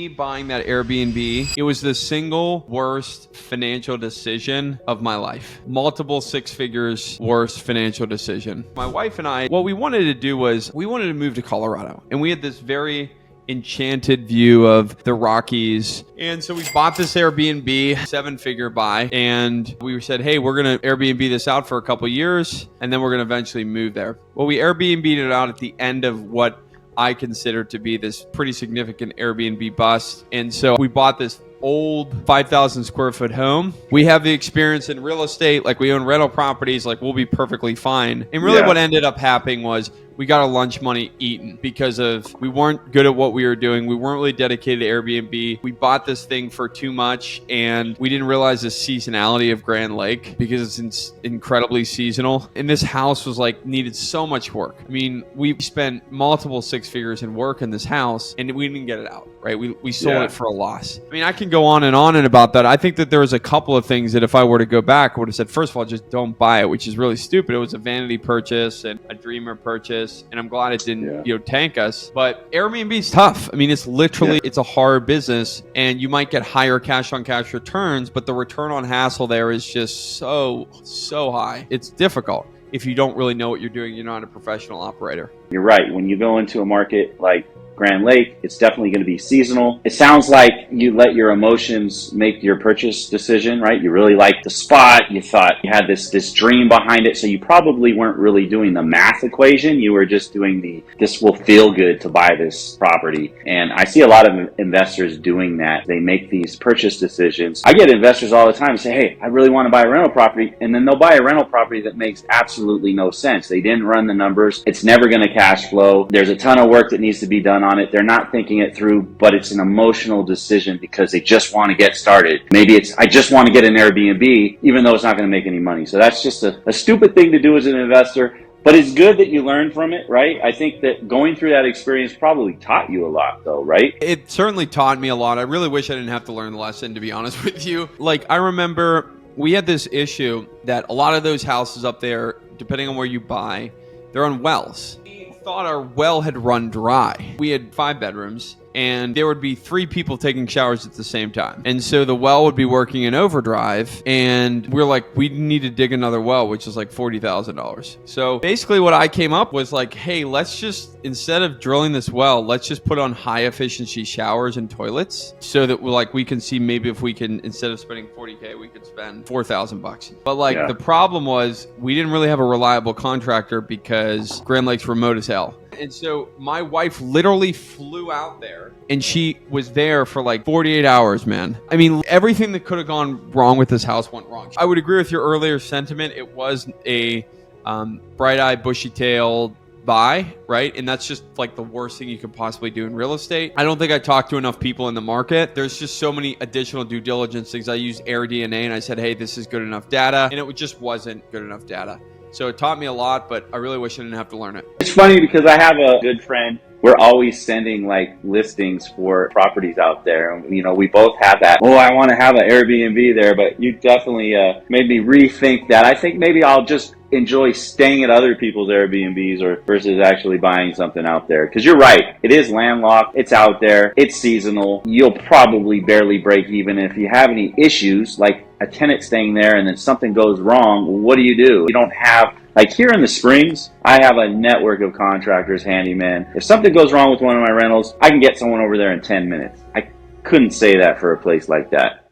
me buying that Airbnb, it was the single worst financial decision of my life. Multiple six figures worst financial decision. My wife and I, what we wanted to do was we wanted to move to Colorado. And we had this very enchanted view of the Rockies. And so we bought this Airbnb, 7-figure buy, and we said, hey, we're going to Airbnb this out for a couple years, and then we're going to eventually move there. Well, we Airbnb'd it out at the end of what I consider to be this pretty significant Airbnb bust. And so we bought this old 5,000 square foot home. We have the experience in real estate, like we own rental properties, like we'll be perfectly fine. And really what ended up happening was we got our lunch money eaten because of we weren't good at what we were doing. We weren't really dedicated to Airbnb. We bought this thing for too much and we didn't realize the seasonality of Grand Lake because it's incredibly seasonal. And this house was like needed so much work. I mean, we spent multiple six figures in work in this house and we didn't get it out, right? We sold it for a loss. I mean, I can go on and about that. I think that there was a couple of things that if I were to go back, I would have said, first of all, just don't buy it, which is really stupid. It was a vanity purchase and a dreamer purchase. And I'm glad it didn't, tank us. But Airbnb is tough. I mean, it's literally, it's a hard business and you might get higher cash on cash returns, but the return on hassle there is just so high. It's difficult. If you don't really know what you're doing, you're not a professional operator. You're right. When you go into a market like Grand Lake, it's definitely going to be seasonal. It sounds like you let your emotions make your purchase decision, right? You really liked the spot. You thought you had this dream behind it. So you probably weren't really doing the math equation. You were just doing this will feel good to buy this property. And I see a lot of investors doing that. They make these purchase decisions. I get investors all the time who say, hey, I really want to buy a rental property. And then they'll buy a rental property that makes absolutely no sense. They didn't run the numbers. It's never going to cash flow. There's a ton of work that needs to be done on it. They're not thinking it through, but it's an emotional decision because they just want to get started. Maybe it's, I just want to get an Airbnb, even though it's not going to make any money. So that's just a stupid thing to do as an investor, but it's good that you learn from it, right? I think that going through that experience probably taught you a lot though, right? It certainly taught me a lot. I really wish I didn't have to learn the lesson, to be honest with you. Like, I remember we had this issue that a lot of those houses up there, depending on where you buy, they're on wells. Thought our well had run dry. We had 5 bedrooms and there would be 3 people taking showers at the same time. And so the well would be working in overdrive and we're like, we need to dig another well, which is like $40,000. So basically what I came up was like, hey, let's just, instead of drilling this well, let's just put on high efficiency showers and toilets so that we can see maybe if we can, instead of spending $40K, we could spend $4,000. But the problem was we didn't really have a reliable contractor because Grand Lake's remote as hell. And so my wife literally flew out there and she was there for like 48 hours, man. I mean, everything that could have gone wrong with this house went wrong. I would agree with your earlier sentiment. It was a bright-eyed, bushy-tailed buy, right? And that's just like the worst thing you could possibly do in real estate. I don't think I talked to enough people in the market. There's just so many additional due diligence things. I used AirDNA and I said, hey, this is good enough data. And it just wasn't good enough data. So it taught me a lot, but I really wish I didn't have to learn it. It's funny because I have a good friend. We're always sending like listings for properties out there. You know, we both have that. Oh, I want to have an Airbnb there, but you definitely made me rethink that. I think maybe I'll just enjoy staying at other people's Airbnbs or versus actually buying something out there. Because you're right, it is landlocked, it's out there, it's seasonal. You'll probably barely break even. If you have any issues, like a tenant staying there and then something goes wrong, what do? You don't have, like here in the Springs, I have a network of contractors, handyman. If something goes wrong with one of my rentals, I can get someone over there in 10 minutes. I couldn't say that for a place like that.